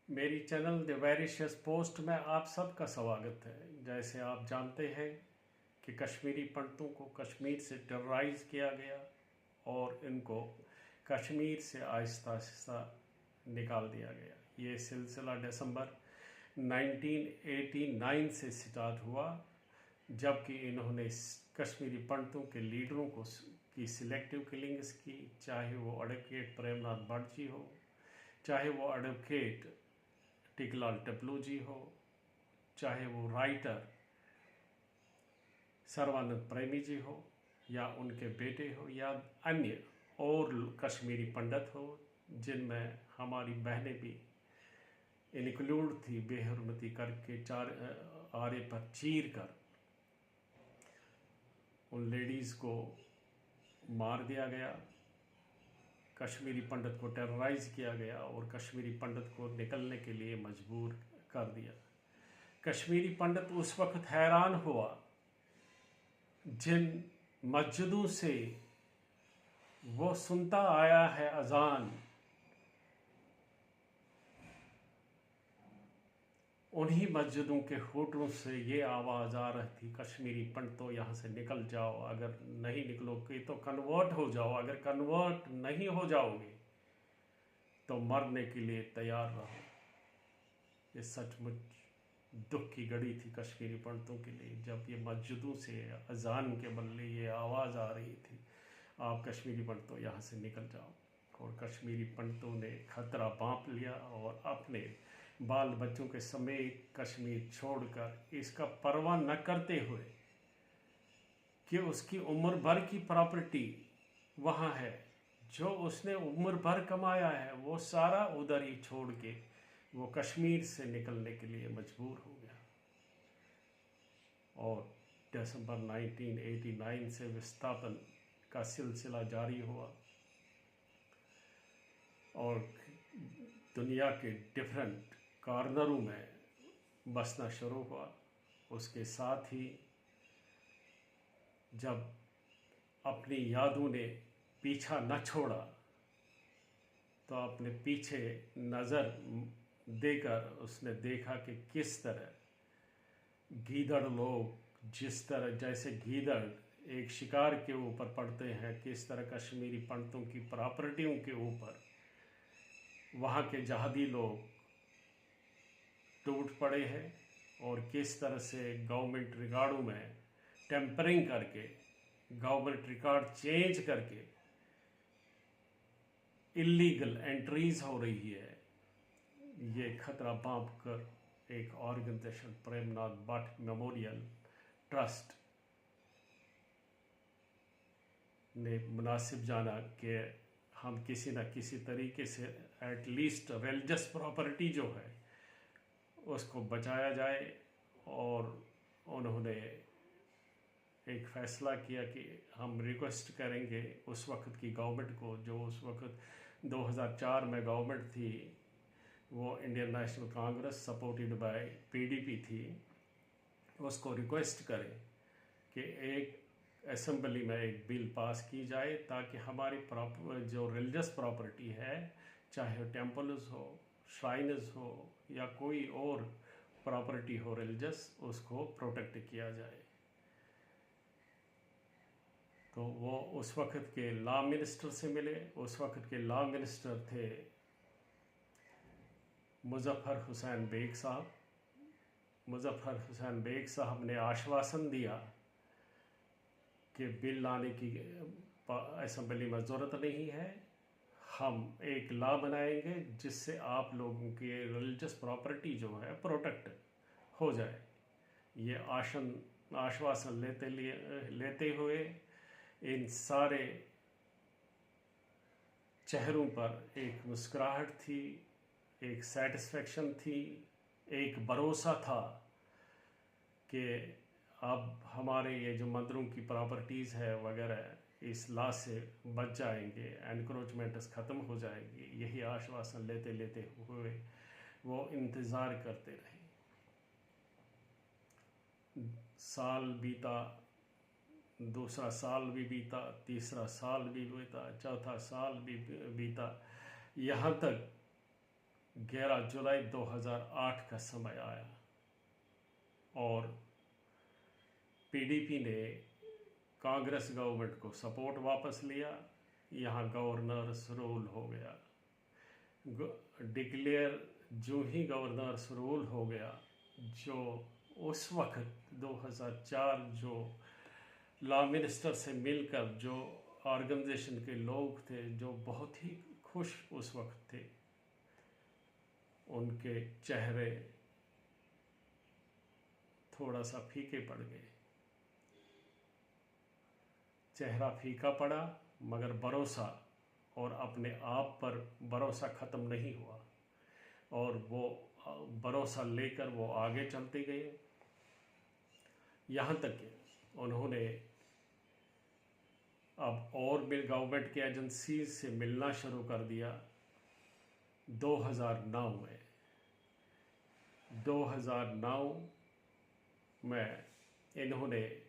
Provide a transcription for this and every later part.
मेरी channel the वेरिशियस post में आप सबका स्वागत है। जैसे आप जानते हैं कि कश्मीरी पंडितों को कश्मीर से टेरराइज किया गया और इनको कश्मीर से आहिस्ता आहिस्ता निकाल दिया गया। ये सिलसिला दिसंबर 1989 से स्टार्ट हुआ, जबकि इन्होंने कश्मीरी पंडितों के लीडरों को की सिलेक्टिव किलिंग्स की, चाहे वो एडवोकेट प्रेमनाथ भट्ट जी हो, चाहे वो एडवोकेट टिकलाल टपलू जी हो, चाहे वो राइटर सर्वानंद प्रेमी जी हो, या उनके बेटे हो, या अन्य और कश्मीरी पंडित हो, जिनमें हमारी बहनें भी इंक्लूड थी। बेहरमती करके चार आरे पर चीर कर उन लेडीज़ को मार दिया गया, कश्मीरी पंडित को टेरराइज किया गया और कश्मीरी पंडित को निकलने के लिए मजबूर कर दिया। कश्मीरी पंडित उस वक्त हैरान हुआ जिन मस्जिदों से वो सुनता आया है अजान, उन्हीं मस्जिदों के होटलों से ये आवाज़ आ रही थी, कश्मीरी पंडितों यहाँ से निकल जाओ, अगर नहीं निकलोगे तो कन्वर्ट हो जाओ, अगर कन्वर्ट नहीं हो जाओगे तो मरने के लिए तैयार रहो। ये सचमुच दुख की घड़ी थी कश्मीरी पंडितों के लिए, जब ये मस्जिदों से अजान के बदले ये आवाज़ आ रही थी, आप कश्मीरी पंडितों यहाँ से निकल जाओ। और कश्मीरी पंडितों ने खतरा भांप लिया और अपने बाल बच्चों के समेत कश्मीर छोड़कर, इसका परवाह न करते हुए कि उसकी उम्र भर की प्रॉपर्टी वहाँ है, जो उसने उम्र भर कमाया है, वो सारा उधर ही छोड़ के वो कश्मीर से निकलने के लिए मजबूर हो गया। और दिसंबर 1989 से विस्थापन का सिलसिला जारी हुआ और दुनिया के डिफरेंट कॉर्नरों में बसना शुरू हुआ। उसके साथ ही जब अपनी यादों ने पीछा न छोड़ा तो अपने पीछे नज़र देकर उसने देखा कि किस तरह गीदड़ लोग, जिस तरह जैसे गीदड़ एक शिकार के ऊपर पड़ते हैं, किस तरह कश्मीरी पंडितों की प्रॉपर्टियों के ऊपर वहाँ के जहादी लोग टूट पड़े हैं, और किस तरह से गवर्नमेंट रिकॉर्डों में टेम्परिंग करके, गवर्नमेंट रिकॉर्ड चेंज करके इलीगल एंट्रीज हो रही है। ये खतरा भांप कर एक organisation Premnath Bhatt memorial trust ने मुनासिब जाना कि हम किसी न किसी तरीके से एटलीस्ट रिलीजियस प्रॉपर्टी जो है उसको बचाया जाए। और उन्होंने एक फ़ैसला किया कि हम रिक्वेस्ट करेंगे उस वक्त की गवर्नमेंट को, जो उस वक्त 2004 में गवर्नमेंट थी, वो Indian national Congress supported by PDP थी, उसको रिक्वेस्ट करें कि एक असेंबली में एक बिल पास की जाए ताकि हमारी जो रिलीजियस प्रॉपर्टी है, चाहे टेम्पल्स हो, श्राइन्स हो, या कोई और प्रॉपर्टी हो रिलीजियस, उसको प्रोटेक्ट किया जाए। तो वो उस वक्त के लॉ मिनिस्टर से मिले। उस वक्त के लॉ मिनिस्टर थे मुजफ्फर हुसैन बेग साहब। मुजफ्फर हुसैन बेग साहब ने आश्वासन दिया कि बिल लाने की असेंबली में ज़रूरत नहीं है, हम एक लॉ बनाएंगे जिससे आप लोगों की रिलीजियस प्रॉपर्टी जो है प्रोटेक्ट हो जाए। ये आश्वासन लेते हुए इन सारे चेहरों पर एक मुस्कुराहट थी, एक सेटिस्फेक्शन थी, एक भरोसा था कि अब हमारे ये जो मंदिरों की प्रॉपर्टीज़ है वगैरह इस लॉ से बच जाएंगे, एनक्रोचमेंट ख़त्म हो जाएगी। यही आश्वासन लेते लेते हुए वो इंतज़ार करते रहे। साल बीता, दूसरा साल भी बीता, तीसरा साल भी बीता, चौथा साल भी बीता, यहाँ तक 11 जुलाई 2008 का समय आया और पीडीपी ने कांग्रेस गवर्नमेंट को सपोर्ट वापस लिया। यहाँ गवर्नर्स रूल हो गया, डिक्लेयर जो ही गवर्नर्स रूल हो गया, जो उस वक्त 2004 जो लॉ मिनिस्टर से मिलकर जो ऑर्गेनाइजेशन के लोग थे जो बहुत ही खुश उस वक्त थे, उनके चेहरे थोड़ा सा फीके पड़ गए। चेहरा फीका पड़ा मगर भरोसा और अपने आप पर भरोसा ख़त्म नहीं हुआ और वो भरोसा लेकर वो आगे चलते गए। यहाँ तक कि उन्होंने अब और भी गवर्नमेंट की एजेंसी से मिलना शुरू कर दिया। 2009 में इन्होंने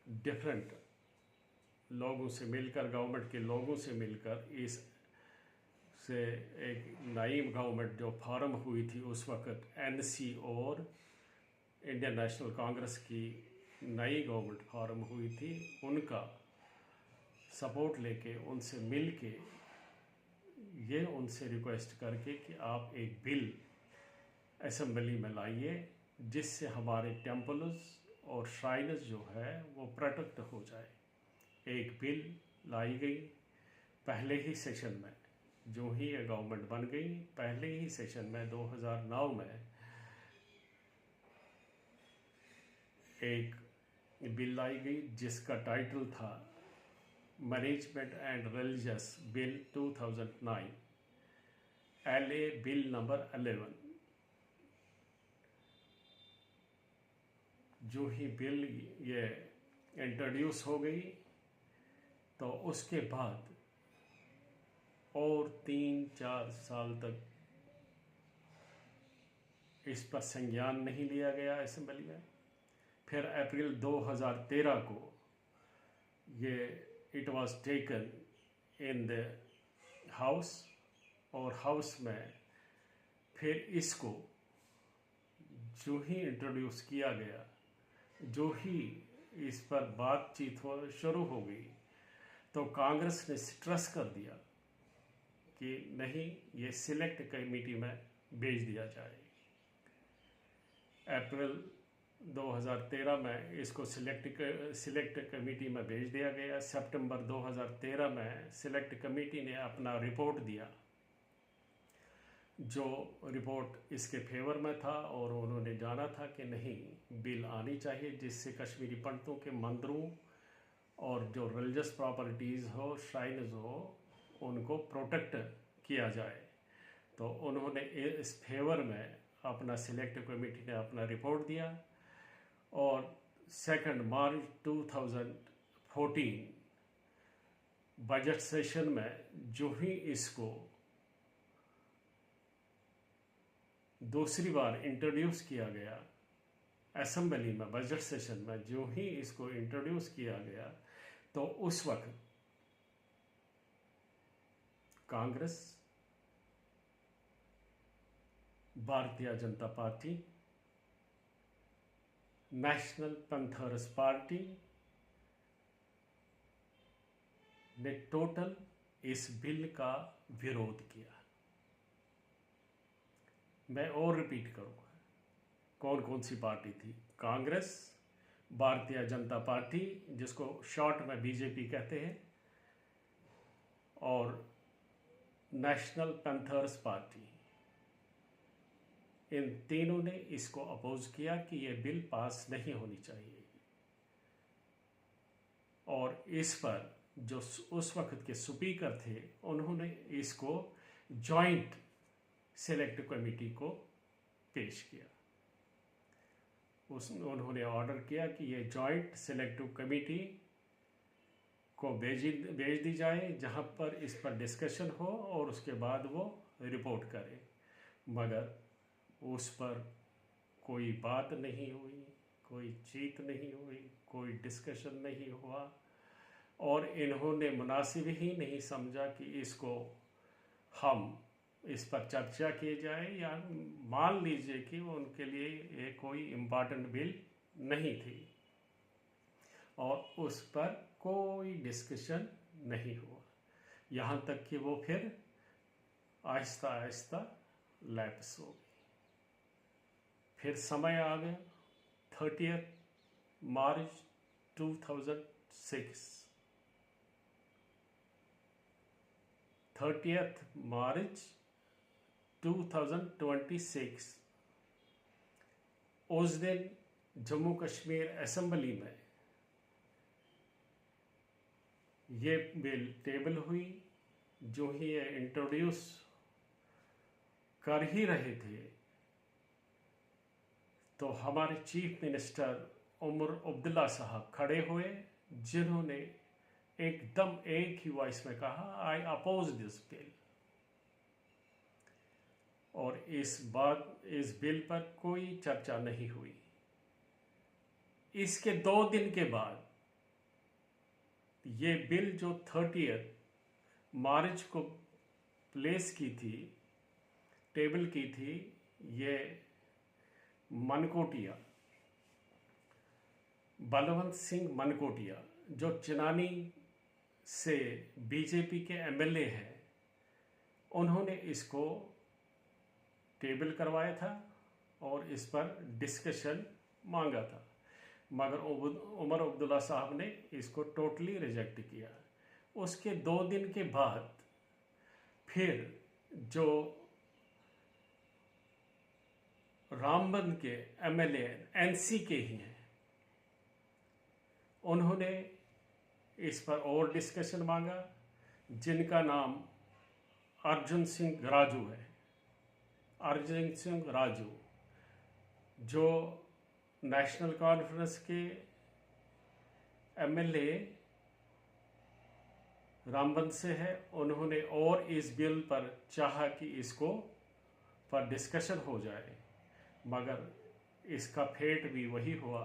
डिफरेंट लोगों से मिलकर, गवर्नमेंट के लोगों से मिलकर, इस से एक नई गवर्नमेंट जो फॉर्म हुई थी उस वक्त एनसी और इंडियन नेशनल कांग्रेस की नई गवर्नमेंट फॉर्म हुई थी, उनका सपोर्ट लेके उनसे मिल के ये उनसे रिक्वेस्ट करके कि आप एक बिल असेंबली में लाइए जिससे हमारे टेम्पल्स और श्राइन्स जो है वो प्रोटेक्ट हो जाए। एक बिल लाई गई पहले ही सेशन में, जो ही ये गवर्नमेंट बन गई पहले ही सेशन में 2009 में एक बिल लाई गई जिसका टाइटल था management and religious bill 2009, LA bill number 11। जो ही बिल ये इंट्रोड्यूस हो गई तो उसके बाद और 3-4 साल तक इस पर संज्ञान नहीं लिया गया असेंबली में। फिर अप्रैल 2013 को ये it was taken in the house और हाउस में फिर इसको जो ही इंट्रोड्यूस किया गया, जो ही इस पर बातचीत शुरू हो गई तो कांग्रेस ने स्ट्रेस कर दिया कि नहीं, ये सिलेक्ट कमेटी में भेज दिया जाए। अप्रैल 2013 में इसको सिलेक्ट कमेटी में भेज दिया गया। सितंबर 2013 में सिलेक्ट कमेटी ने अपना रिपोर्ट दिया, जो रिपोर्ट इसके फेवर में था और उन्होंने जाना था कि नहीं, बिल आनी चाहिए जिससे कश्मीरी पंडितों के मंदिरों और जो रिलीजियस प्रॉपर्टीज़ हो, श्राइन्स हो, उनको प्रोटेक्ट किया जाए। तो उन्होंने इस फेवर में अपना सिलेक्ट कमेटी ने अपना रिपोर्ट दिया और 2 मार्च 2014 बजट सेशन में जो ही इसको दूसरी बार इंट्रोड्यूस किया गया असेंबली में, बजट सेशन में जो ही इसको इंट्रोड्यूस किया गया तो उस वक्त Congress, Bharatiya Janata party, national panthers party ने टोटल इस बिल का विरोध किया। मैं और रिपीट करूंगा कौन कौन सी पार्टी थी। कांग्रेस, भारतीय जनता पार्टी जिसको शॉर्ट में बीजेपी कहते हैं, और नेशनल पैंथर्स पार्टी, इन तीनों ने इसको अपोज किया कि यह बिल पास नहीं होनी चाहिए। और इस पर जो उस वक्त के स्पीकर थे उन्होंने इसको जॉइंट सेलेक्ट कमेटी को पेश किया। उन्होंने ऑर्डर किया कि ये जॉइंट सेलेक्टिव कमेटी को भेज दी जाए जहां पर इस पर डिस्कशन हो और उसके बाद वो रिपोर्ट करे। मगर उस पर कोई बात नहीं हुई, कोई चीत नहीं हुई, कोई डिस्कशन नहीं हुआ और इन्होंने मुनासिब ही नहीं समझा कि इसको हम इस पर चर्चा की जाए, या मान लीजिए कि वो उनके लिए ये कोई इम्पॉर्टेंट बिल नहीं थी और उस पर कोई डिस्कशन नहीं हुआ, यहाँ तक कि वो फिर आहिस्ता आहिस्ता लैप्स हो गई। फिर समय आ गया 30 मार्च 2006, 30 मार्च 2026। उस दिन जम्मू कश्मीर असेंबली में ये बिल टेबल हुई। जो ही ये इंट्रोड्यूस कर ही रहे थे तो हमारे चीफ मिनिस्टर उमर अब्दुल्ला साहब खड़े हुए, जिन्होंने एकदम एक ही वॉइस में कहा, आई अपोज दिस बिल। और इस बिल पर कोई चर्चा नहीं हुई। इसके 2 दिन के बाद ये बिल जो 30 मार्च को प्लेस की थी, टेबल की थी, ये मनकोटिया, बलवंत सिंह मनकोटिया, जो चिनानी से बीजेपी के एमएलए हैं, उन्होंने इसको टेबल करवाया था और इस पर डिस्कशन मांगा था, मगर उमर अब्दुल्ला साहब ने इसको टोटली रिजेक्ट किया। उसके 2 दिन के बाद फिर जो रामबन के एमएलए एनसी के ही हैं, उन्होंने इस पर और डिस्कशन मांगा, जिनका नाम अर्जुन सिंह राजू है। अर्जुन सिंह राजू जो नेशनल कॉन्फ्रेंस के एमएलए रामबन से है, उन्होंने और इस बिल पर चाहा कि इसको पर डिस्कशन हो जाए, मगर इसका फेट भी वही हुआ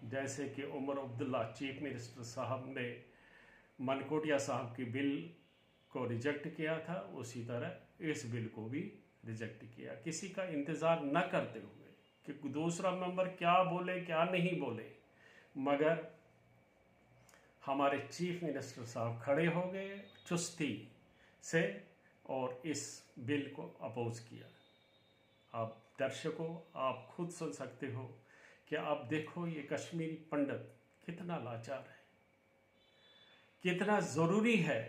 जैसे कि उमर अब्दुल्ला चीफ मिनिस्टर साहब ने मनकोटिया साहब की बिल को रिजेक्ट किया था, उसी तरह इस बिल को भी रिजेक्ट किया, किसी का इंतज़ार न करते हुए कि दूसरा मेंबर क्या बोले क्या नहीं बोले। मगर हमारे चीफ मिनिस्टर साहब खड़े हो गए चुस्ती से और इस बिल को अपोज किया। आप दर्शकों, आप खुद सुन सकते हो कि आप देखो ये कश्मीरी पंडित कितना लाचार है, कितना ज़रूरी है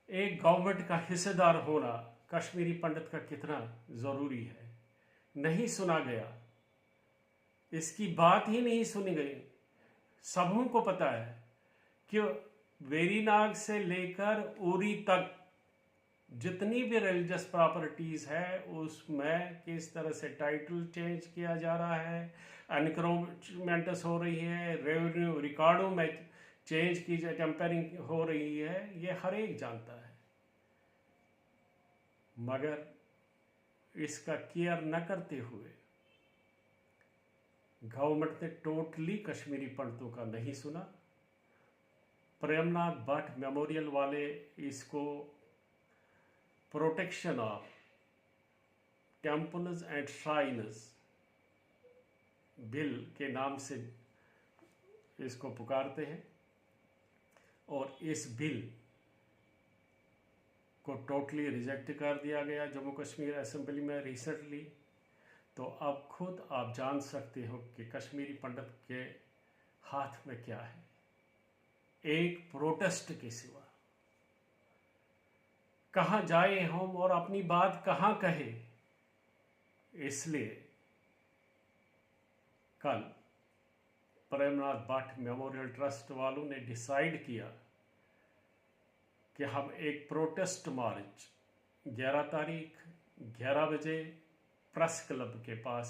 एक गवर्नमेंट का हिस्सेदार होना, कश्मीरी पंडित का कितना ज़रूरी है। नहीं सुना गया, इसकी बात ही नहीं सुनी गई। सबों को पता है कि वेरीनाग से लेकर उरी तक जितनी भी रिलीजियस प्रॉपर्टीज़ है उसमें किस तरह से टाइटल चेंज किया जा रहा है, एनक्रोचमेंट्स हो रही है, रेवेन्यू रिकॉर्डों में चेंज की टेम्परिंग हो रही है, ये हर एक जानता है। मगर इसका केयर न करते हुए गवर्नमेंट ने टोटली कश्मीरी पंडितों का नहीं सुना। प्रेमनाथ भट्ट मेमोरियल वाले इसको protection of temples and shrines bill के नाम से इसको पुकारते हैं, और इस बिल को टोटली रिजेक्ट कर दिया गया जम्मू कश्मीर असेंबली में रिसेंटली। तो अब खुद आप जान सकते हो कि कश्मीरी पंडित के हाथ में क्या है, एक प्रोटेस्ट के सिवा कहाँ जाए हम और अपनी बात कहाँ कहे। इसलिए कल प्रेमनाथ भट्ट मेमोरियल ट्रस्ट वालों ने डिसाइड किया कि हम एक प्रोटेस्ट मार्च 11 तारीख 11 बजे प्रेस क्लब के पास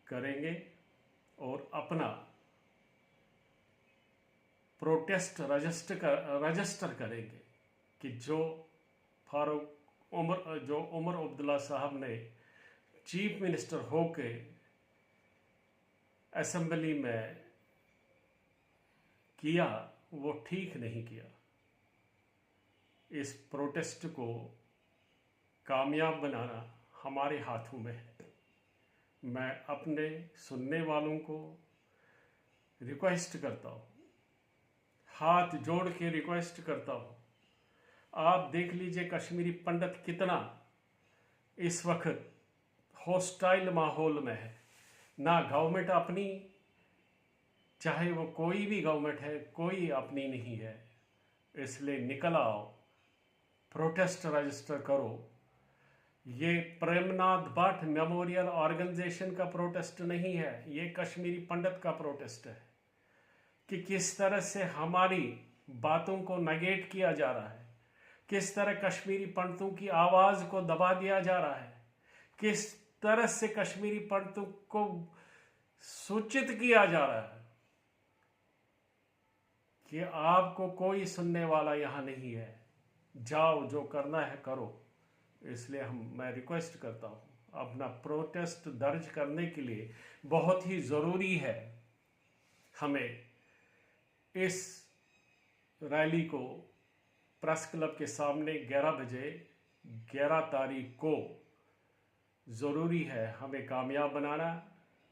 करेंगे और अपना प्रोटेस्ट रजिस्टर करेंगे कि जो उमर अब्दुल्ला साहब ने चीफ मिनिस्टर होके असेंबली में किया वो ठीक नहीं किया। इस प्रोटेस्ट को कामयाब बनाना हमारे हाथों में है। मैं अपने सुनने वालों को रिक्वेस्ट करता हूँ, हाथ जोड़ के रिक्वेस्ट करता हूँ, आप देख लीजिए कश्मीरी पंडित कितना इस वक्त हॉस्टाइल माहौल में है। ना गवर्नमेंट अपनी, चाहे वो कोई भी गवर्नमेंट है, कोई अपनी नहीं है। इसलिए निकल आओ, प्रोटेस्ट रजिस्टर करो। ये प्रेमनाथ भट्ट मेमोरियल ऑर्गेनाइजेशन का प्रोटेस्ट नहीं है, ये कश्मीरी पंडित का प्रोटेस्ट है कि किस तरह से हमारी बातों को नेगेट किया जा रहा है, किस तरह कश्मीरी पंडितों की आवाज़ को दबा दिया जा रहा है, किस तरह से कश्मीरी पंडितों को सूचित किया जा रहा है कि आपको कोई सुनने वाला यहाँ नहीं है, जाओ जो करना है करो। इसलिए मैं रिक्वेस्ट करता हूँ, अपना प्रोटेस्ट दर्ज करने के लिए बहुत ही ज़रूरी है हमें इस रैली को प्रेस क्लब के सामने 11 बजे 11 तारीख को ज़रूरी है हमें कामयाब बनाना।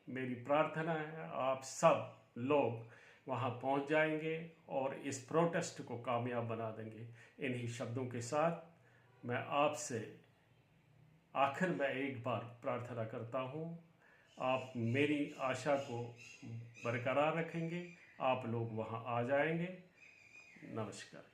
मेरी प्रार्थना है आप सब लोग वहाँ पहुँच जाएंगे और इस प्रोटेस्ट को कामयाब बना देंगे। इन्हीं शब्दों के साथ मैं आपसे आखिर में एक बार प्रार्थना करता हूँ, आप मेरी आशा को बरकरार रखेंगे, आप लोग वहाँ आ जाएंगे। नमस्कार।